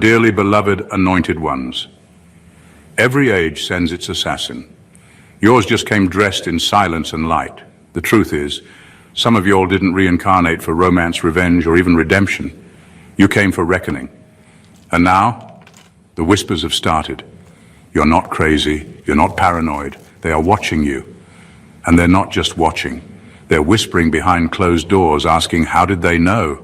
dearly beloved anointed ones. Every age sends its assassin. Yours just came dressed in silence and light. The truth is, some of you all didn't reincarnate for romance, revenge, or even redemption. You came for reckoning. And now, the whispers have started. You're not crazy, you're not paranoid. They are watching you. And they're not just watching. They're whispering behind closed doors, asking, how did they know?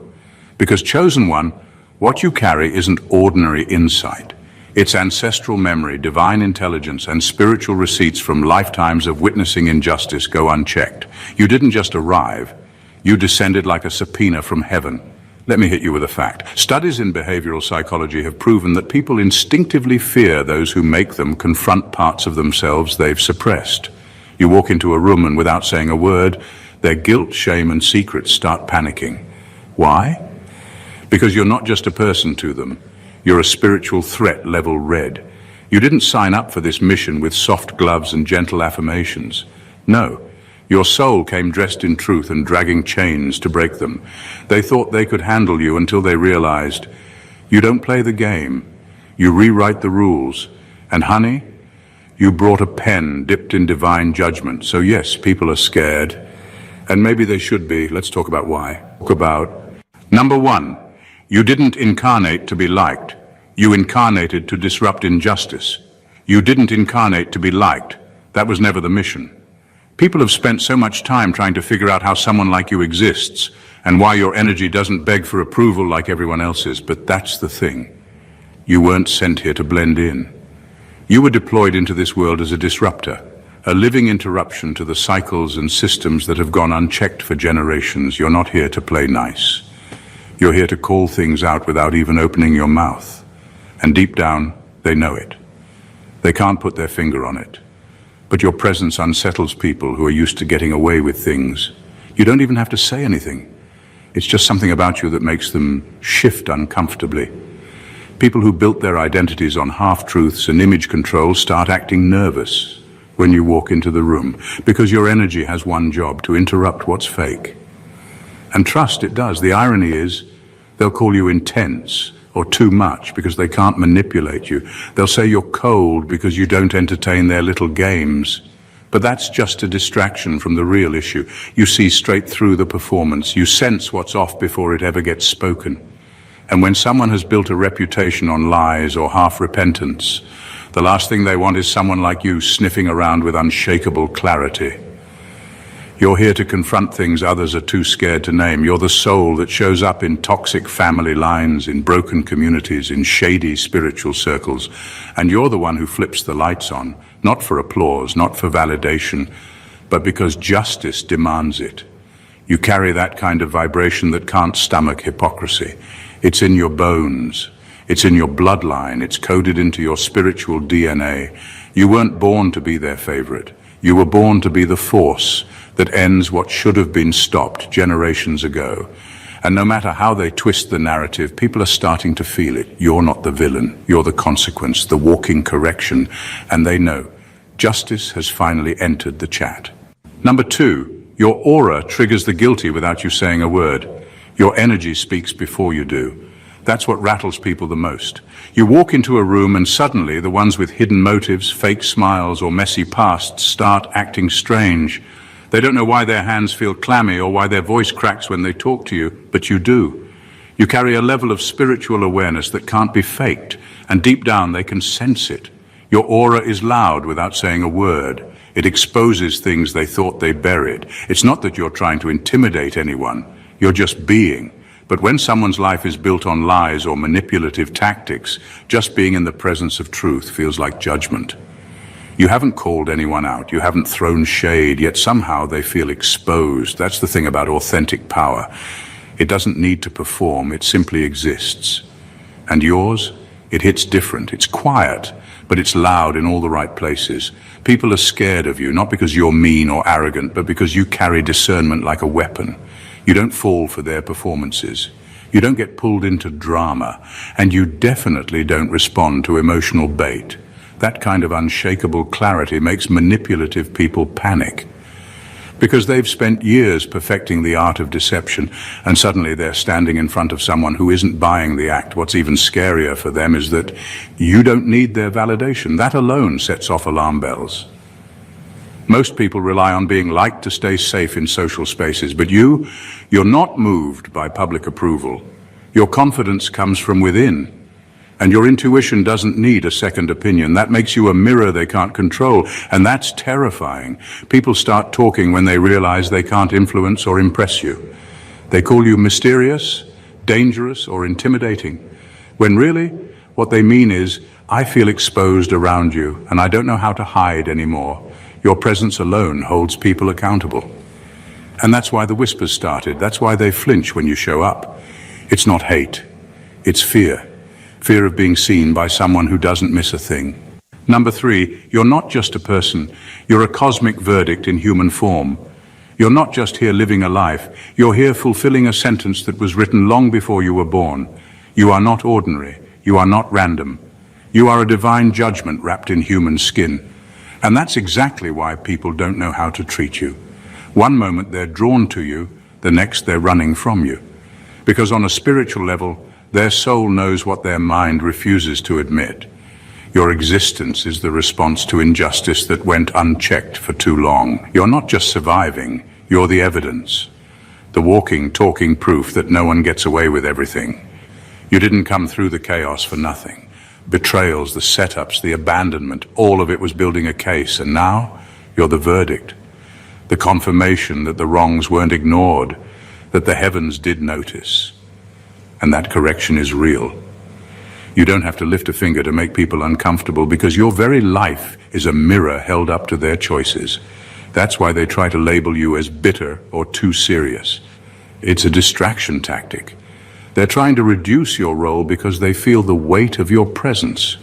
Because, chosen one, what you carry isn't ordinary insight. It's ancestral memory, divine intelligence, and spiritual receipts from lifetimes of witnessing injustice go unchecked. You didn't just arrive. You descended like a subpoena from heaven. Let me hit you with a fact. Studies in behavioral psychology have proven that people instinctively fear those who make them confront parts of themselves they've suppressed. You walk into a room and without saying a word, their guilt, shame, and secrets start panicking. Why? Because you're not just a person to them. You're a spiritual threat level red. You didn't sign up for this mission with soft gloves and gentle affirmations. No, your soul came dressed in truth and dragging chains to break them. They thought they could handle you until they realized you don't play the game. You rewrite the rules. And honey, you brought a pen dipped in divine judgment. So yes, people are scared. And maybe they should be. Let's talk about why. Talk about number one. You didn't incarnate to be liked. You incarnated to disrupt injustice. You didn't incarnate to be liked. That was never the mission. People have spent so much time trying to figure out how someone like you exists and why your energy doesn't beg for approval like everyone else's. But that's the thing. You weren't sent here to blend in. You were deployed into this world as a disruptor, a living interruption to the cycles and systems that have gone unchecked for generations. You're not here to play nice. You're here to call things out without even opening your mouth. And deep down, they know it. They can't put their finger on it. But your presence unsettles people who are used to getting away with things. You don't even have to say anything. It's just something about you that makes them shift uncomfortably. People who built their identities on half-truths and image control start acting nervous when you walk into the room, because your energy has one job: to interrupt what's fake. And trust, it does. The irony is, they'll call you intense or too much because they can't manipulate you. They'll say you're cold because you don't entertain their little games. But that's just a distraction from the real issue. You see straight through the performance. You sense what's off before it ever gets spoken. And when someone has built a reputation on lies or half-repentance, the last thing they want is someone like you sniffing around with unshakable clarity. You're here to confront things others are too scared to name. You're the soul that shows up in toxic family lines, in broken communities, in shady spiritual circles. And you're the one who flips the lights on, not for applause, not for validation, but because justice demands it. You carry that kind of vibration that can't stomach hypocrisy. It's in your bones. It's in your bloodline. It's coded into your spiritual DNA. You weren't born to be their favorite. You were born to be the force that ends what should have been stopped generations ago. And no matter how they twist the narrative, people are starting to feel it. You're not the villain. You're the consequence, the walking correction. And they know justice has finally entered the chat. Number two, your aura triggers the guilty without you saying a word. Your energy speaks before you do. That's what rattles people the most. You walk into a room and suddenly the ones with hidden motives, fake smiles, or messy pasts start acting strange. They don't know why their hands feel clammy or why their voice cracks when they talk to you, but you do. You carry a level of spiritual awareness that can't be faked, and deep down they can sense it. Your aura is loud without saying a word. It exposes things they thought they buried. It's not that you're trying to intimidate anyone. You're just being. But when someone's life is built on lies or manipulative tactics, just being in the presence of truth feels like judgment. You haven't called anyone out, you haven't thrown shade, yet somehow they feel exposed. That's the thing about authentic power. It doesn't need to perform, it simply exists. And yours? It hits different. It's quiet, but it's loud in all the right places. People are scared of you, not because you're mean or arrogant, but because you carry discernment like a weapon. You don't fall for their performances. You don't get pulled into drama, and you definitely don't respond to emotional bait. That kind of unshakable clarity makes manipulative people panic. Because they've spent years perfecting the art of deception, and suddenly they're standing in front of someone who isn't buying the act. What's even scarier for them is that you don't need their validation. That alone sets off alarm bells. Most people rely on being liked to stay safe in social spaces, but you're not moved by public approval. Your confidence comes from within. And your intuition doesn't need a second opinion. That makes you a mirror they can't control, and that's terrifying. People start talking when they realize they can't influence or impress you. They call you mysterious, dangerous, or intimidating, when really what they mean is, I feel exposed around you, and I don't know how to hide anymore. Your presence alone holds people accountable. And that's why the whispers started. That's why they flinch when you show up. It's not hate, it's fear. Fear of being seen by someone who doesn't miss a thing. Number 3, you're not just a person. You're a cosmic verdict in human form. You're not just here living a life. You're here fulfilling a sentence that was written long before you were born. You are not ordinary. You are not random. You are a divine judgment wrapped in human skin. And that's exactly why people don't know how to treat you. One moment they're drawn to you, the next they're running from you. Because on a spiritual level, their soul knows what their mind refuses to admit. Your existence is the response to injustice that went unchecked for too long. You're not just surviving, you're the evidence. The walking, talking proof that no one gets away with everything. You didn't come through the chaos for nothing. Betrayals, the setups, the abandonment, all of it was building a case, and now you're the verdict. The confirmation that the wrongs weren't ignored, that the heavens did notice. And that correction is real. You don't have to lift a finger to make people uncomfortable because your very life is a mirror held up to their choices. That's why they try to label you as bitter or too serious. It's a distraction tactic. They're trying to reduce your role because they feel the weight of your presence.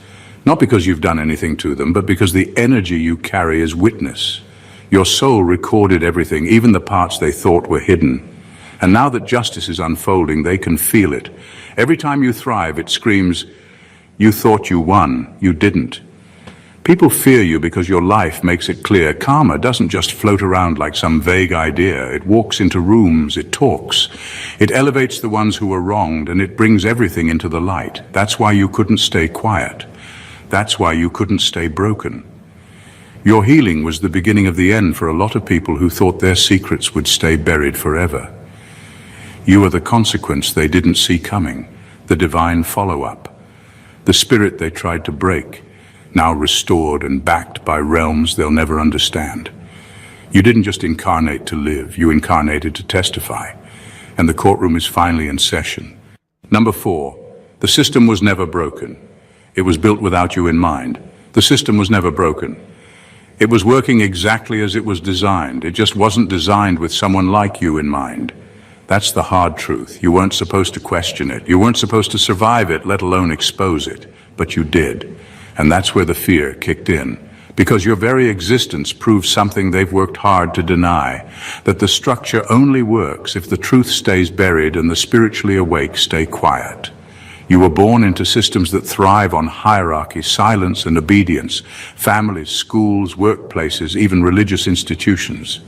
Not because you've done anything to them, but because the energy you carry is witness. Your soul recorded everything, even the parts they thought were hidden. And now that justice is unfolding, they can feel it. Every time you thrive, it screams, you thought you won, you didn't. People fear you because your life makes it clear. Karma doesn't just float around like some vague idea. It walks into rooms, it talks. It elevates the ones who were wronged, and it brings everything into the light. That's why you couldn't stay quiet. That's why you couldn't stay broken. Your healing was the beginning of the end for a lot of people who thought their secrets would stay buried forever. You are the consequence they didn't see coming, the divine follow-up, the spirit they tried to break, now restored and backed by realms they'll never understand. You didn't just incarnate to live, you incarnated to testify, and the courtroom is finally in session. Number 4, the system was never broken. It was built without you in mind. The system was never broken. It was working exactly as it was designed. It just wasn't designed with someone like you in mind. That's the hard truth. You weren't supposed to question it. You weren't supposed to survive it, let alone expose it. But you did. And that's where the fear kicked in. Because your very existence proves something they've worked hard to deny. That the structure only works if the truth stays buried and the spiritually awake stay quiet. You were born into systems that thrive on hierarchy, silence, and obedience. Families, schools, workplaces, even religious institutions.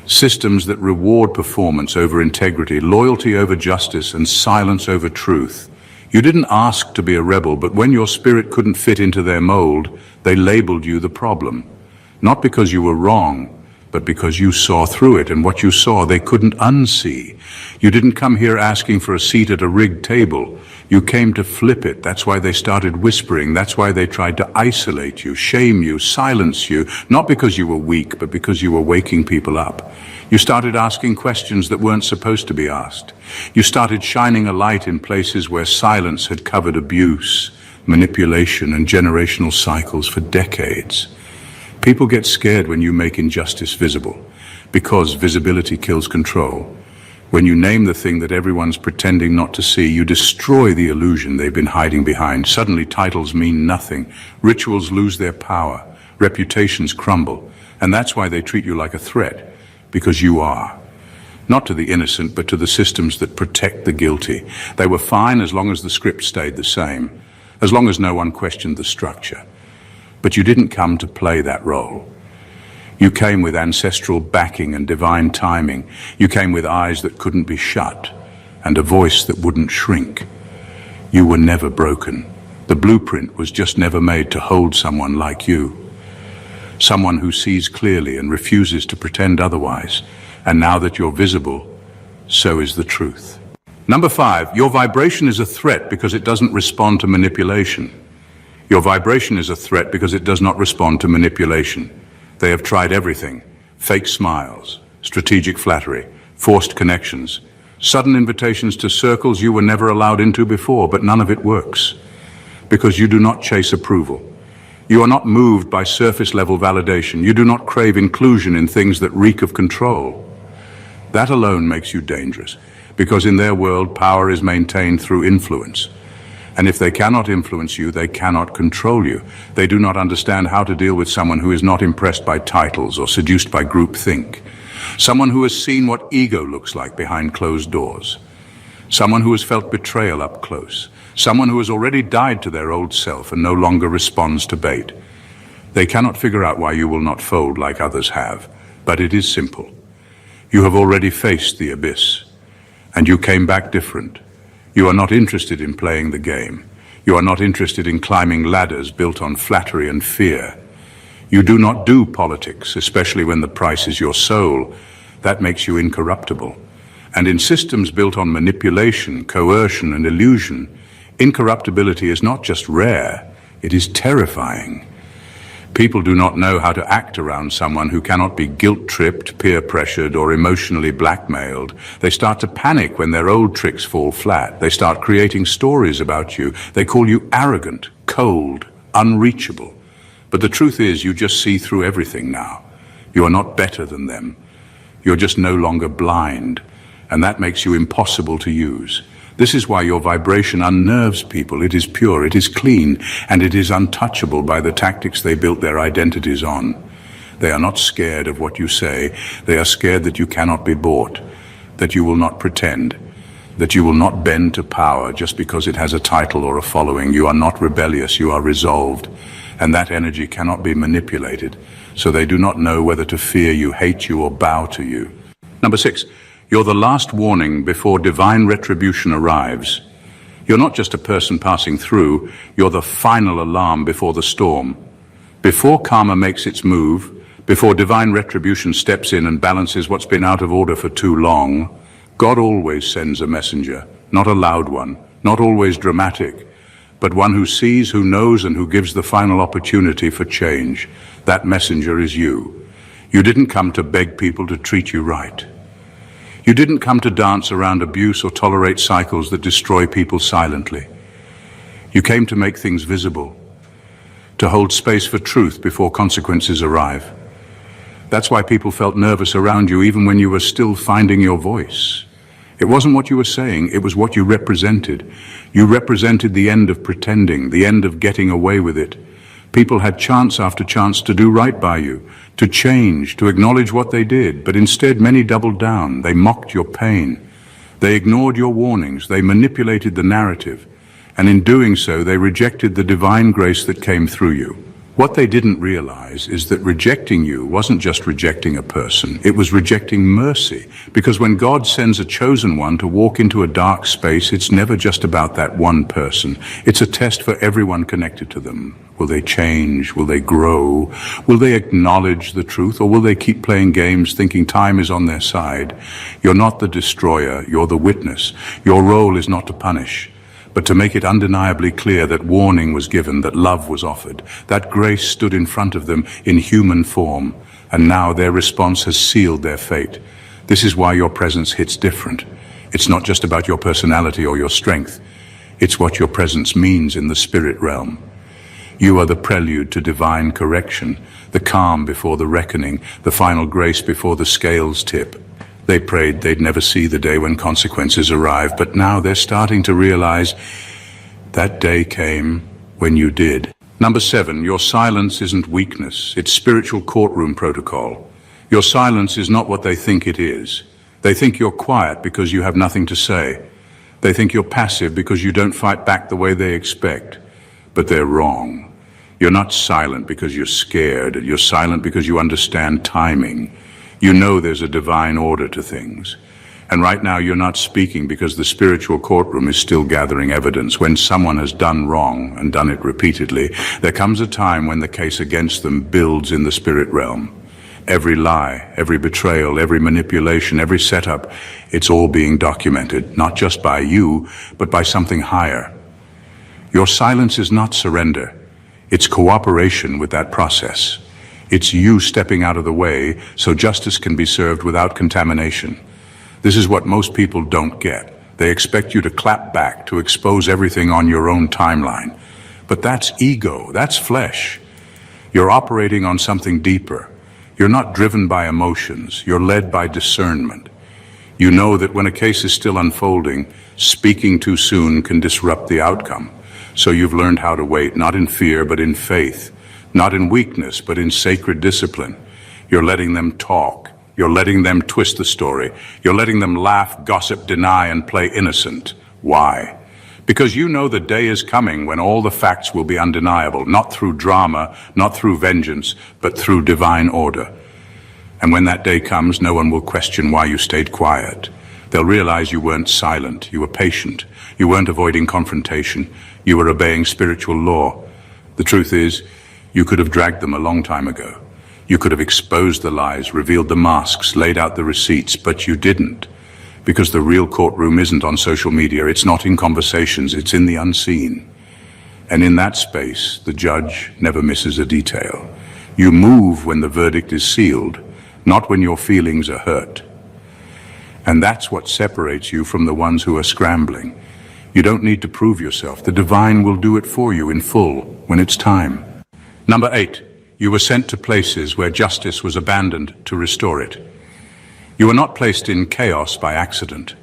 Systems that reward performance over integrity, loyalty over justice, and silence over truth. You didn't ask to be a rebel, but when your spirit couldn't fit into their mold, they labeled you the problem. Not because you were wrong, but because you saw through it, and what you saw they couldn't unsee. You didn't come here asking for a seat at a rigged table. You came to flip it. That's why they started whispering. That's why they tried to isolate you, shame you, silence you, not because you were weak, but because you were waking people up. You started asking questions that weren't supposed to be asked. You started shining a light in places where silence had covered abuse, manipulation, and generational cycles for decades. People get scared when you make injustice visible, because visibility kills control. When you name the thing that everyone's pretending not to see, you destroy the illusion they've been hiding behind. Suddenly titles mean nothing. Rituals lose their power. Reputations crumble. And that's why they treat you like a threat, because you are. Not to the innocent, but to the systems that protect the guilty. They were fine as long as the script stayed the same, as long as no one questioned the structure. But you didn't come to play that role. You came with ancestral backing and divine timing. You came with eyes that couldn't be shut and a voice that wouldn't shrink. You were never broken. The blueprint was just never made to hold someone like you. Someone who sees clearly and refuses to pretend otherwise. And now that you're visible, so is the truth. Number 5, your vibration is a threat because it doesn't respond to manipulation. Your vibration is a threat because it does not respond to manipulation. They have tried everything: fake smiles, strategic flattery, forced connections, sudden invitations to circles you were never allowed into before, but none of it works. Because you do not chase approval. You are not moved by surface-level validation. You do not crave inclusion in things that reek of control. That alone makes you dangerous, because in their world, power is maintained through influence. And if they cannot influence you, they cannot control you. They do not understand how to deal with someone who is not impressed by titles or seduced by groupthink. Someone who has seen what ego looks like behind closed doors. Someone who has felt betrayal up close. Someone who has already died to their old self and no longer responds to bait. They cannot figure out why you will not fold like others have, but it is simple. You have already faced the abyss, and you came back different. You are not interested in playing the game. You are not interested in climbing ladders built on flattery and fear. You do not do politics, especially when the price is your soul. That makes you incorruptible. And in systems built on manipulation, coercion, and illusion, incorruptibility is not just rare, it is terrifying. People do not know how to act around someone who cannot be guilt-tripped, peer-pressured, or emotionally blackmailed. They start to panic when their old tricks fall flat. They start creating stories about you. They call you arrogant, cold, unreachable. But the truth is, you just see through everything now. You are not better than them. You're just no longer blind, and that makes you impossible to use. This is why your vibration unnerves people. It is pure, it is clean, and it is untouchable by the tactics they built their identities on. They are not scared of what you say. They are scared that you cannot be bought, that you will not pretend, that you will not bend to power just because it has a title or a following. You are not rebellious, you are resolved, and that energy cannot be manipulated. So they do not know whether to fear you, hate you, or bow to you. Number 6. You're the last warning before divine retribution arrives. You're not just a person passing through, you're the final alarm before the storm. Before karma makes its move, before divine retribution steps in and balances what's been out of order for too long, God always sends a messenger, not a loud one, not always dramatic, but one who sees, who knows, and who gives the final opportunity for change. That messenger is you. You didn't come to beg people to treat you right. You didn't come to dance around abuse or tolerate cycles that destroy people silently. You came to make things visible, to hold space for truth before consequences arrive. That's why people felt nervous around you even when you were still finding your voice. It wasn't what you were saying, it was what you represented. You represented the end of pretending, the end of getting away with it. People had chance after chance to do right by you, to change, to acknowledge what they did, but instead many doubled down. They mocked your pain. They ignored your warnings. They manipulated the narrative. And in doing so, they rejected the divine grace that came through you. What they didn't realize is that rejecting you wasn't just rejecting a person, it was rejecting mercy. Because when God sends a chosen one to walk into a dark space, it's never just about that one person. It's a test for everyone connected to them. Will they change? Will they grow? Will they acknowledge the truth? Or will they keep playing games thinking time is on their side? You're not the destroyer, you're the witness. Your role is not to punish, but to make it undeniably clear that warning was given, that love was offered, that grace stood in front of them in human form, and now their response has sealed their fate. This is why your presence hits different. It's not just about your personality or your strength. It's what your presence means in the spirit realm. You are the prelude to divine correction, the calm before the reckoning, the final grace before the scales tip. They prayed they'd never see the day when consequences arrive, but now they're starting to realize that day came when you did. Number 7, your silence isn't weakness, it's spiritual courtroom protocol. Your silence is not what they think it is. They think you're quiet because you have nothing to say. They think you're passive because you don't fight back the way they expect. But they're wrong. You're not silent because you're scared. You're silent because you understand timing. You know there's a divine order to things. And right now you're not speaking because the spiritual courtroom is still gathering evidence. When someone has done wrong and done it repeatedly, there comes a time when the case against them builds in the spirit realm. Every lie, every betrayal, every manipulation, every setup, it's all being documented, not just by you, but by something higher. Your silence is not surrender. It's cooperation with that process. It's you stepping out of the way so justice can be served without contamination. This is what most people don't get. They expect you to clap back, to expose everything on your own timeline. But that's ego, that's flesh. You're operating on something deeper. You're not driven by emotions, you're led by discernment. You know that when a case is still unfolding, speaking too soon can disrupt the outcome. So you've learned how to wait, not in fear, but in faith. Not in weakness, but in sacred discipline. You're letting them talk. You're letting them twist the story. You're letting them laugh, gossip, deny, and play innocent. Why? Because you know the day is coming when all the facts will be undeniable, not through drama, not through vengeance, but through divine order. And when that day comes, no one will question why you stayed quiet. They'll realize you weren't silent, you were patient, you weren't avoiding confrontation, you were obeying spiritual law. The truth is, you could have dragged them a long time ago. You could have exposed the lies, revealed the masks, laid out the receipts, but you didn't. Because the real courtroom isn't on social media, it's not in conversations, it's in the unseen. And in that space, the judge never misses a detail. You move when the verdict is sealed, not when your feelings are hurt. And that's what separates you from the ones who are scrambling. You don't need to prove yourself. The divine will do it for you in full when it's time. Number 8, you were sent to places where justice was abandoned to restore it. You were not placed in chaos by accident.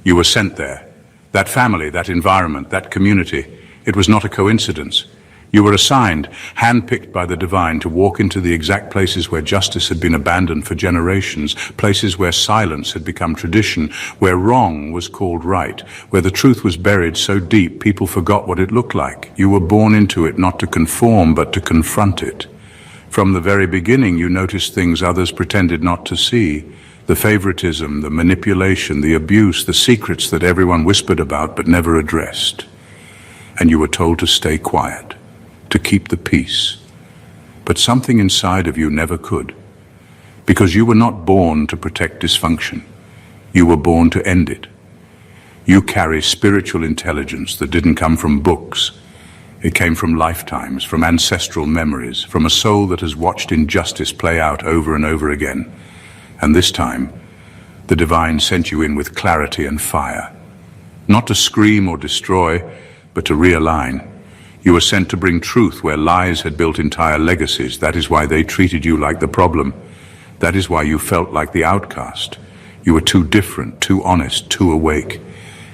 You were sent there. That family, that environment, that community, it was not a coincidence. You were assigned, handpicked by the divine, to walk into the exact places where justice had been abandoned for generations, places where silence had become tradition, where wrong was called right, where the truth was buried so deep people forgot what it looked like. You were born into it not to conform, but to confront it. From the very beginning, you noticed things others pretended not to see. The favoritism, the manipulation, the abuse, the secrets that everyone whispered about but never addressed. And you were told to stay quiet, to keep the peace. But something inside of you never could, because you were not born to protect dysfunction. You were born to end it. You carry spiritual intelligence that didn't come from books. It came from lifetimes, from ancestral memories, from a soul that has watched injustice play out over and over again. And this time, the divine sent you in with clarity and fire, not to scream or destroy, but to realign. You were sent to bring truth where lies had built entire legacies. That is why they treated you like the problem. That is why you felt like the outcast. You were too different, too honest, too awake.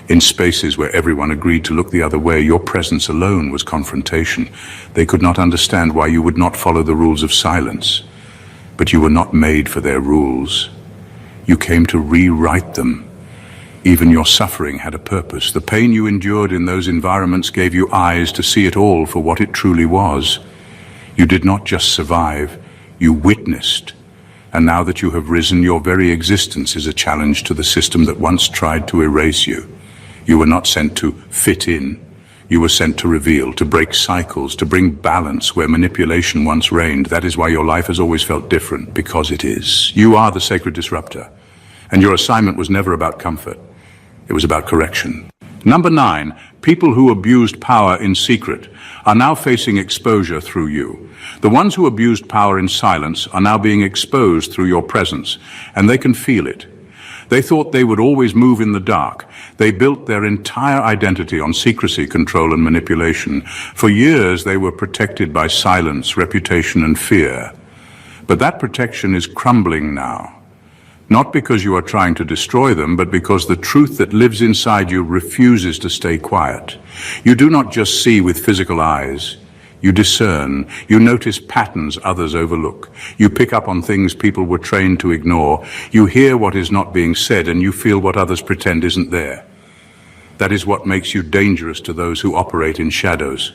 In spaces where everyone agreed to look the other way, your presence alone was confrontation. They could not understand why you would not follow the rules of silence. But you were not made for their rules. You came to rewrite them. Even your suffering had a purpose. The pain you endured in those environments gave you eyes to see it all for what it truly was. You did not just survive, you witnessed. And now that you have risen, your very existence is a challenge to the system that once tried to erase you. You were not sent to fit in. You were sent to reveal, to break cycles, to bring balance where manipulation once reigned. That is why your life has always felt different, because it is. You are the sacred disruptor. And your assignment was never about comfort. It was about correction. Number 9, people who abused power in secret are now facing exposure through you. The ones who abused power in silence are now being exposed through your presence, and they can feel it. They thought they would always move in the dark. They built their entire identity on secrecy, control, and manipulation. For years, they were protected by silence, reputation, and fear. But that protection is crumbling now. Not because you are trying to destroy them, but because the truth that lives inside you refuses to stay quiet. You do not just see with physical eyes. You discern. You notice patterns others overlook. You pick up on things people were trained to ignore. You hear what is not being said, and you feel what others pretend isn't there. That is what makes you dangerous to those who operate in shadows.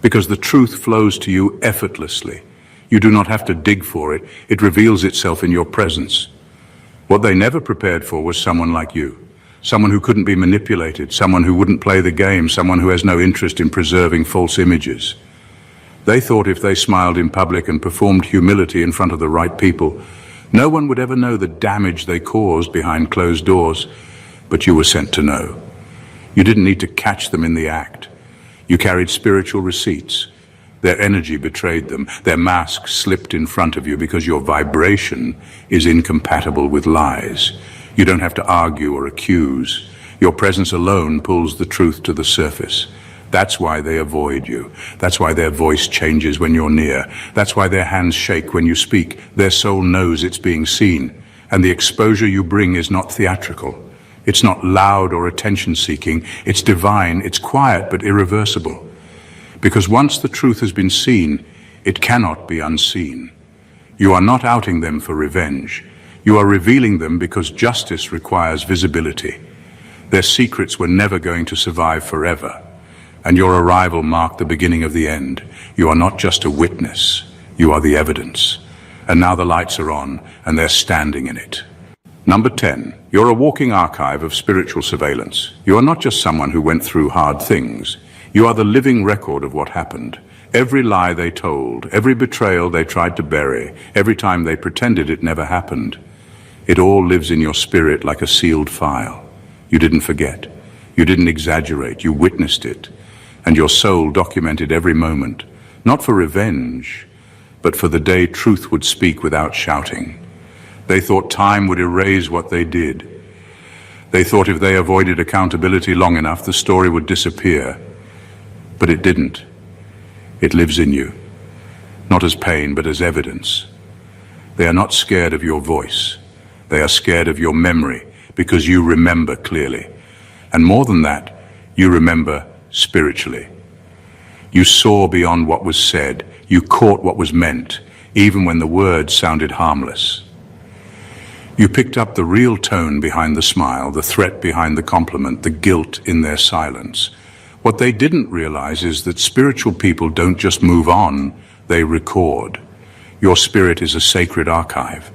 because the truth flows to you effortlessly. You do not have to dig for it. It reveals itself in your presence. What they never prepared for was someone like you. Someone who couldn't be manipulated, someone who wouldn't play the game, someone who has no interest in preserving false images. They thought if they smiled in public and performed humility in front of the right people, no one would ever know the damage they caused behind closed doors, but you were sent to know. You didn't need to catch them in the act. You carried spiritual receipts. Their energy betrayed them. Their mask slipped in front of you because your vibration is incompatible with lies. You don't have to argue or accuse. Your presence alone pulls the truth to the surface. That's why they avoid you. That's why their voice changes when you're near. That's why their hands shake when you speak. Their soul knows it's being seen. And the exposure you bring is not theatrical. It's not loud or attention-seeking. It's divine. It's quiet but irreversible. Because once the truth has been seen, it cannot be unseen. You are not outing them for revenge. You are revealing them because justice requires visibility. Their secrets were never going to survive forever, and your arrival marked the beginning of the end. You are not just a witness, you are the evidence. And now the lights are on, and they're standing in it. Number 10, you're a walking archive of spiritual surveillance. You are not just someone who went through hard things. You are the living record of what happened. Every lie they told, every betrayal they tried to bury, every time they pretended it never happened. It all lives in your spirit like a sealed file. You didn't forget. You didn't exaggerate. You witnessed it. And your soul documented every moment, not for revenge, but for the day truth would speak without shouting. They thought time would erase what they did. They thought if they avoided accountability long enough, the story would disappear. But it didn't. It lives in you, not as pain, but as evidence. They are not scared of your voice. They are scared of your memory, because you remember clearly. And more than that, you remember spiritually. You saw beyond what was said. You caught what was meant, even when the words sounded harmless. You picked up the real tone behind the smile, the threat behind the compliment, the guilt in their silence. What they didn't realize is that spiritual people don't just move on, they record. Your spirit is a sacred archive.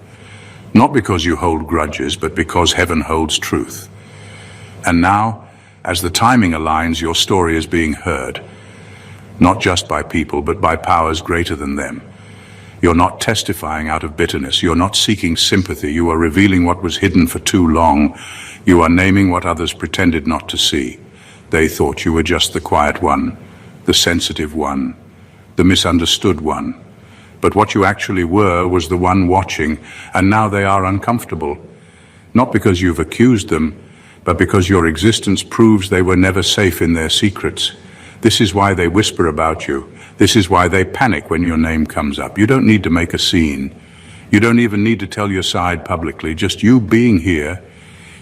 Not because you hold grudges, but because heaven holds truth. And now, as the timing aligns, your story is being heard. Not just by people, but by powers greater than them. You're not testifying out of bitterness. You're not seeking sympathy. You are revealing what was hidden for too long. You are naming what others pretended not to see. They thought you were just the quiet one, the sensitive one, the misunderstood one. But what you actually were was the one watching, and now they are uncomfortable. Not because you've accused them, but because your existence proves they were never safe in their secrets. This is why they whisper about you. This is why they panic when your name comes up. You don't need to make a scene. You don't even need to tell your side publicly. Just you being here,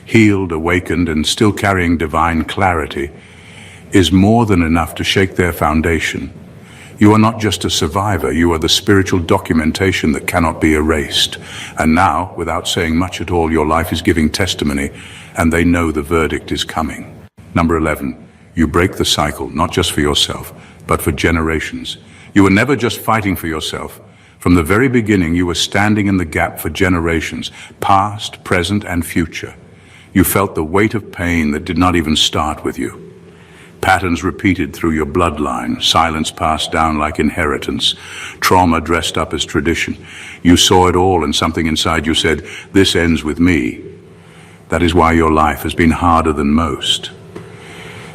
healed, awakened, and still carrying divine clarity, is more than enough to shake their foundation. You are not just a survivor, you are the spiritual documentation that cannot be erased. And now, without saying much at all, your life is giving testimony, and they know the verdict is coming. Number 11, you break the cycle, not just for yourself, but for generations. You were never just fighting for yourself. From the very beginning, you were standing in the gap for generations, past, present, and future. You felt the weight of pain that did not even start with you. Patterns repeated through your bloodline, silence passed down like inheritance, trauma dressed up as tradition. You saw it all, and something inside you said, "This ends with me." That is why your life has been harder than most.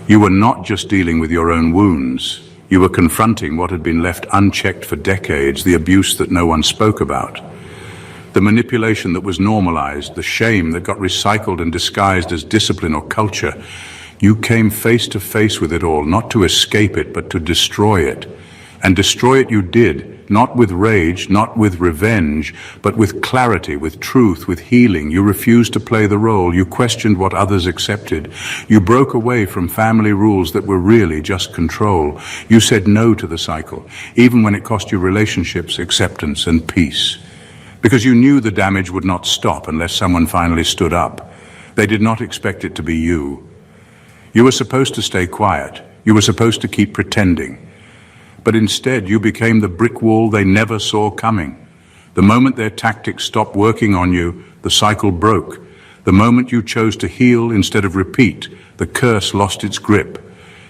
You were not just dealing with your own wounds. You were confronting what had been left unchecked for decades, the abuse that no one spoke about, the manipulation that was normalized, the shame that got recycled and disguised as discipline or culture. You came face to face with it all, not to escape it, but to destroy it. And destroy it you did, not with rage, not with revenge, but with clarity, with truth, with healing. You refused to play the role. You questioned what others accepted. You broke away from family rules that were really just control. You said no to the cycle, even when it cost you relationships, acceptance, and peace. Because you knew the damage would not stop unless someone finally stood up. They did not expect it to be you. You were supposed to stay quiet. You were supposed to keep pretending. But instead, you became the brick wall they never saw coming. The moment their tactics stopped working on you, the cycle broke. The moment you chose to heal instead of repeat, the curse lost its grip.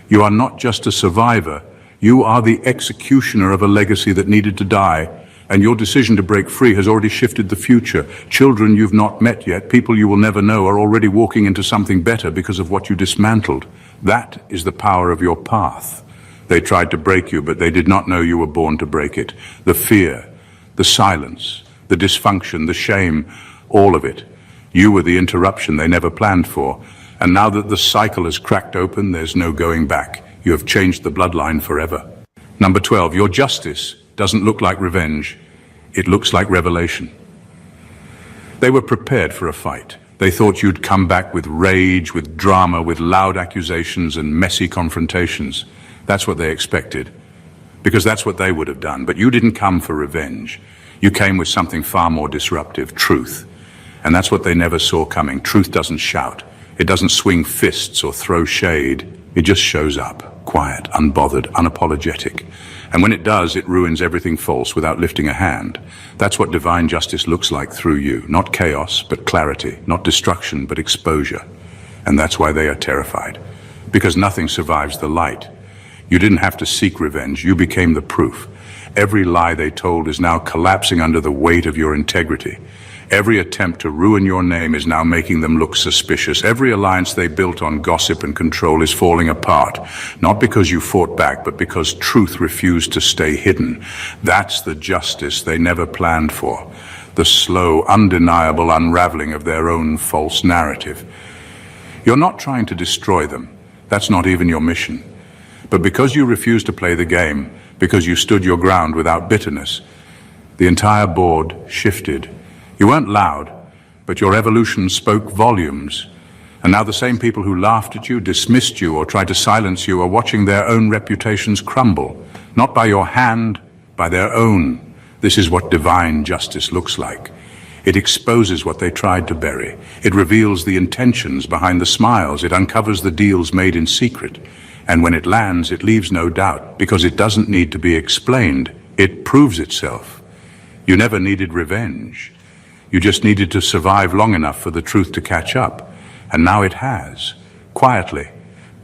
You are not just a survivor, you are the executioner of a legacy that needed to die, and your decision to break free has already shifted the future. Children you've not met yet, people you will never know, are already walking into something better because of what you dismantled. That is the power of your path. They tried to break you, but they did not know you were born to break it. The fear, the silence, the dysfunction, the shame, all of it. You were the interruption they never planned for. And now that the cycle has cracked open, there's no going back. You have changed the bloodline forever. Number 12, your justice doesn't look like revenge. It looks like revelation. They were prepared for a fight. They thought you'd come back with rage, with drama, with loud accusations and messy confrontations. That's what they expected, because that's what they would have done. But you didn't come for revenge. You came with something far more disruptive, truth. And that's what they never saw coming. Truth doesn't shout. It doesn't swing fists or throw shade. It just shows up, quiet, unbothered, unapologetic. And when it does, it ruins everything false without lifting a hand. That's what divine justice looks like through you. Not chaos, but clarity. Not destruction, but exposure. And that's why they are terrified. Because nothing survives the light. You didn't have to seek revenge. You became the proof. Every lie they told is now collapsing under the weight of your integrity. Every attempt to ruin your name is now making them look suspicious. Every alliance they built on gossip and control is falling apart. Not because you fought back, but because truth refused to stay hidden. That's the justice they never planned for. The slow, undeniable unraveling of their own false narrative. You're not trying to destroy them. That's not even your mission. But because you refused to play the game, because you stood your ground without bitterness, the entire board shifted. You weren't loud, but your evolution spoke volumes. And now the same people who laughed at you, dismissed you, or tried to silence you are watching their own reputations crumble. Not by your hand, by their own. This is what divine justice looks like. It exposes what they tried to bury. It reveals the intentions behind the smiles. It uncovers the deals made in secret. And when it lands, it leaves no doubt, because it doesn't need to be explained. It proves itself. You never needed revenge. You just needed to survive long enough for the truth to catch up. And now it has. Quietly,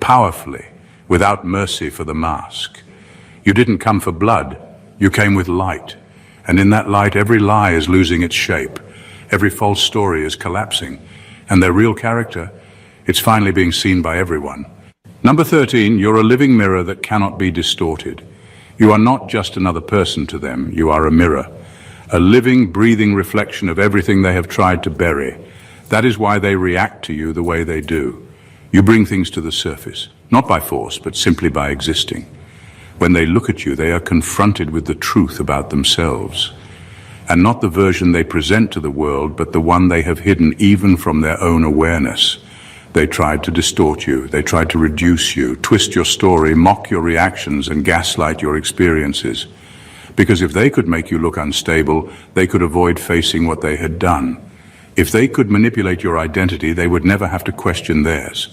powerfully, without mercy for the mask. You didn't come for blood. You came with light. And in that light, every lie is losing its shape. Every false story is collapsing. And their real character, it's finally being seen by everyone. Number 13, you're a living mirror that cannot be distorted. You are not just another person to them. You are a mirror. A living, breathing reflection of everything they have tried to bury. That is why they react to you the way they do. You bring things to the surface, not by force, but simply by existing. When they look at you, they are confronted with the truth about themselves. And not the version they present to the world, but the one they have hidden even from their own awareness. They tried to distort you, they tried to reduce you, twist your story, mock your reactions, and gaslight your experiences. Because if they could make you look unstable, they could avoid facing what they had done. If they could manipulate your identity, they would never have to question theirs.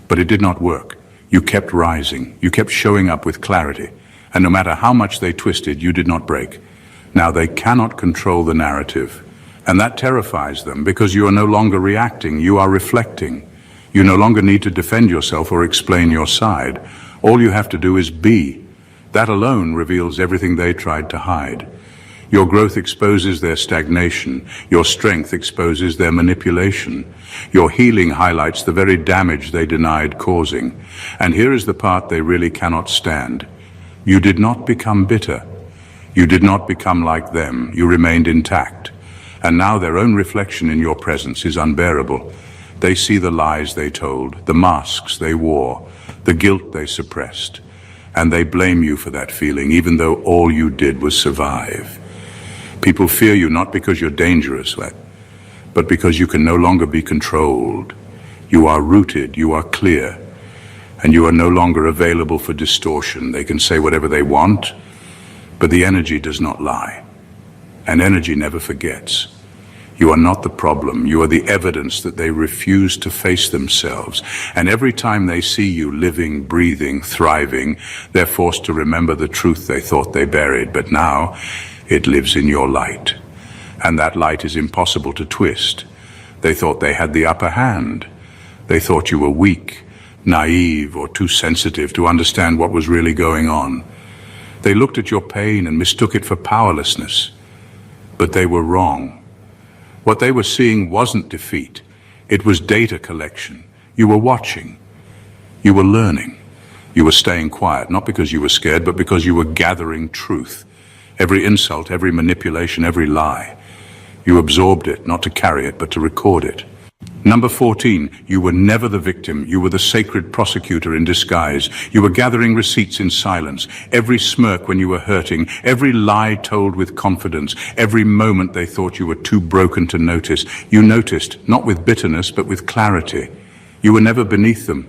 But it did not work. You kept rising. You kept showing up with clarity. And no matter how much they twisted, you did not break. Now they cannot control the narrative. And that terrifies them because you are no longer reacting, you are reflecting. You no longer need to defend yourself or explain your side. All you have to do is be. That alone reveals everything they tried to hide. Your growth exposes their stagnation. Your strength exposes their manipulation. Your healing highlights the very damage they denied causing. And here is the part they really cannot stand. You did not become bitter. You did not become like them. You remained intact. And now their own reflection in your presence is unbearable. They see the lies they told, the masks they wore, the guilt they suppressed. And they blame you for that feeling, even though all you did was survive. People fear you not because you're dangerous, but because you can no longer be controlled. You are rooted, you are clear, and you are no longer available for distortion. They can say whatever they want, but the energy does not lie. And energy never forgets. You are not the problem. You are the evidence that they refuse to face themselves. And every time they see you living, breathing, thriving, they're forced to remember the truth they thought they buried. But now it lives in your light. And that light is impossible to twist. They thought they had the upper hand. They thought you were weak, naive, or too sensitive to understand what was really going on. They looked at your pain and mistook it for powerlessness. But they were wrong. What they were seeing wasn't defeat. It was data collection. You were watching. You were learning. You were staying quiet, not because you were scared, but because you were gathering truth. Every insult, every manipulation, every lie. You absorbed it, not to carry it, but to record it. Number 14, you were never the victim. You were the sacred prosecutor in disguise. You were gathering receipts in silence. Every smirk when you were hurting, every lie told with confidence, every moment they thought you were too broken to notice. You noticed, not with bitterness, but with clarity. You were never beneath them.